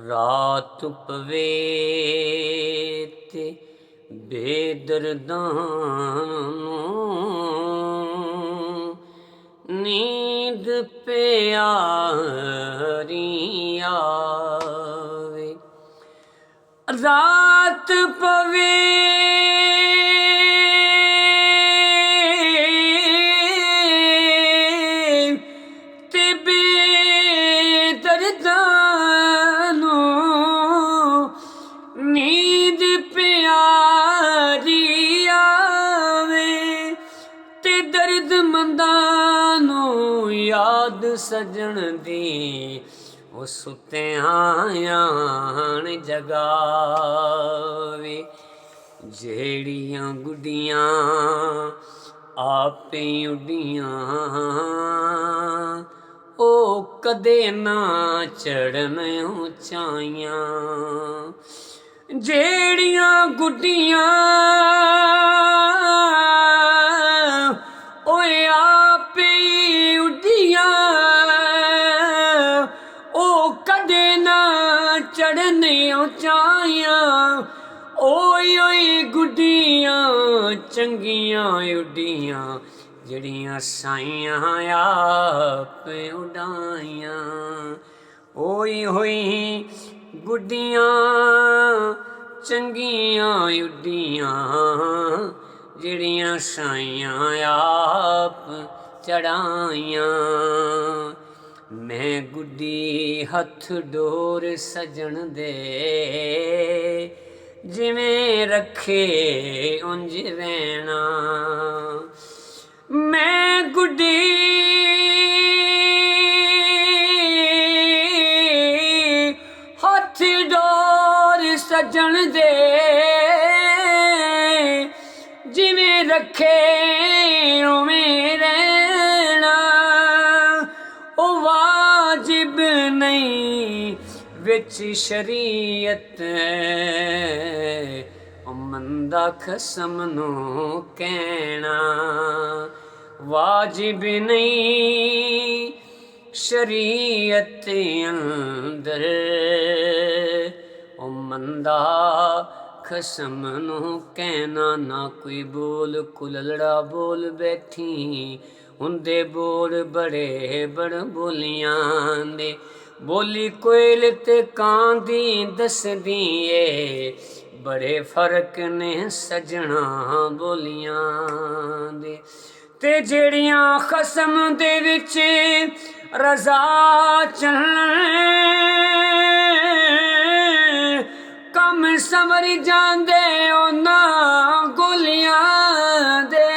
ਰਾਤ ਪਵੇ ਤੇ ਬੇਦਰਦਾਂ ਨੂੰ ਨੀਂਦ ਪਿਆਰੀ ਆਵੇ। ਰਾਤ ਪਵੇ ਤੇ ਬੇਦਰਦਾਂ ਨੂੰ ਨੀਂਦ ਪਿਆਰੀ ਆਵੇ ਤੇ ਦਰਦਮੰਦਾਂ ਨੂੰ ਯਾਦ ਸਜਣ ਦੀ ਉਹ ਸੁੱਤਿਆਂ ਆਣ ਜਗਾਵੇ। ਜਿਹੜੀਆਂ ਗੁੱਡੀਆਂ ਆਪੇ ਉੱਡੀਆਂ ਉਹ ਕਦੇ ਨਾ ਚੜ੍ਹਨ ਉਚਾਈਆਂ। ਜਿਹੜੀਆਂ ਗੁੱਡੀਆਂ ਓਏ ਆਪੇ ਉੱਡੀਆਂ ਉਹ ਕਦੇ ਨਾ ਚੜ੍ਹਨ ਉਚਾਈਆਂ। ਓਏ ਓਏ ਗੁੱਡੀਆਂ ਚੰਗੀਆਂ ਉੱਡੀਆਂ ਜਿਹੜੀਆਂ ਸਾਈਆਂ ਆਪ ਉਡਾਈਆਂ। ਓਏ ਹੋਏ ਗੁੱਡੀਆਂ ਚੰਗੀਆਂ ਉੱਡੀਆਂ ਜਿਹੜੀਆਂ ਸਾਈਆਂ ਆਪ ਚੜਾਈਆਂ। ਮੈਂ ਗੁੱਡੀ ਹੱਥ ਡੋਰ ਸਜਣ ਦੇ ਜਿਵੇਂ ਰੱਖੇ ਉਂਝ ਰਹਿਣਾ। ਮੈਂ ਗੁੱਡੀ ਹੱਥ ਡੋਰ ਸਜਣ ਦੇ ਜਿਵੇਂ ਰੱਖੇ ਉਵੇਂ ਰਹਿਣਾ। ਉਹ ਵਾਜਿਬ ਨਹੀਂ ਵਿੱਚ ਸ਼ਰੀਅਤ ਉਹ ਮੰਦਾ ਖਸਮ ਨੂੰ ਕਹਿਣਾ। ਵਾਜਿਬ ਨਹੀਂ ਸ਼ਰੀਅਤ ਅੰਦਰ ਉਹ ਮੰਦਾ ਖਸਮ ਨੂੰ ਕਹਿਣਾ। ਨਾ ਕੋਈ ਬੋਲ ਕੁਲਲੜਾ ਬੋਲ ਬੈਠੀ ਹੁੰਦੇ ਬੋਲ ਬੜੇ ਬੜ ਬੋਲੀਆਂ ਦੇ। ਬੋਲੀ ਕੋਇਲ ਤੇ ਕਾਂ ਦੀ ਦੱਸਦੀ ਏ ਬੜੇ ਫਰਕ ਨੇ ਸਜਣਾ ਬੋਲੀਆਂ ਦੇ। ਤੇ ਜਿਹੜੀਆਂ ਖਸਮ ਦੇ ਵਿੱਚ ਰਜ਼ਾ ਚੱਲਣ ਕੰਮ ਸੰਵਰ ਜਾਂਦੇ ਉਹਨਾਂ ਗੋਲੀਆਂ ਦੇ।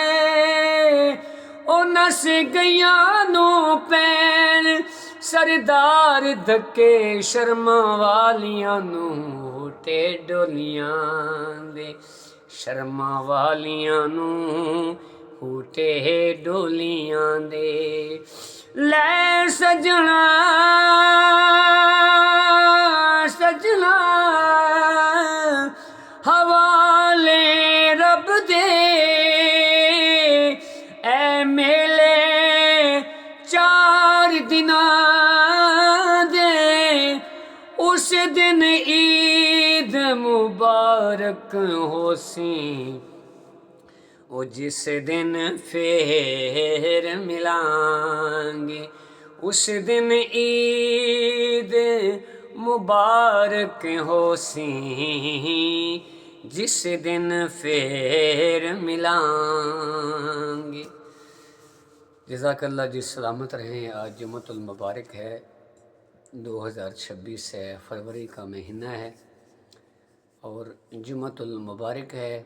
ਉਹ ਨਸ ਗਈਆਂ ਨੂੰ ਪੈਣ ਸਰਦਾਰ ਧੱਕੇ ਸ਼ਰਮਾਂ ਵਾਲੀਆਂ ਨੂੰ ਤੇ ਡੋਲੀਆਂ ਦੇ। ਸ਼ਰਮਾਂ ਵਾਲੀਆਂ ਨੂੰ ਹੂਟੇ ਡੋਲੀਆਂ ਦੇ। ਲੈ ਸਜਣਾ ਸਜਣਾ ਹਵਾਲੇ ਰੱਬ ਦੇ ਐ ਮੇਲੇ 4 ਦਿਨਾਂ ਦੇ। ਉਸ ਦਿਨ ਈਦ ਮੁਬਾਰਕ ਹੋਸੀ ਉਹ ਜਿਸ ਦਿਨ ਫੇਰ ਮਿਲਾਂਗੇ। ਉਸ ਦਿਨ ਈਦ ਮੁਬਾਰਕ ਹੋਸੀ जिस दिन फिर मिलांगे। जज़ाकल्लाह जी, सलामत रहें। आज जुम्मतुल मुबारक है, 2026 है, फरवरी का महीना है और जुम्मतुल मुबारक है।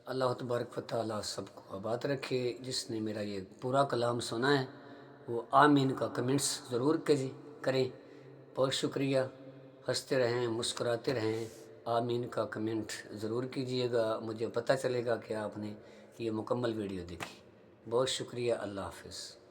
अल्लाह तबारक व तआला सबको आबाद रखे। जिसने मेरा ये पूरा कलाम सुना है वो आमीन का कमेंट्स ज़रूर करें। बहुत शुक्रिया। हंसते रहें, मुस्कुराते रहें। आमीन का कमेंट ज़रूर कीजिएगा, मुझे पता चलेगा कि आपने ये मुकम्मल वीडियो देखी। बहुत शुक्रिया। अल्लाह हाफ़िज़।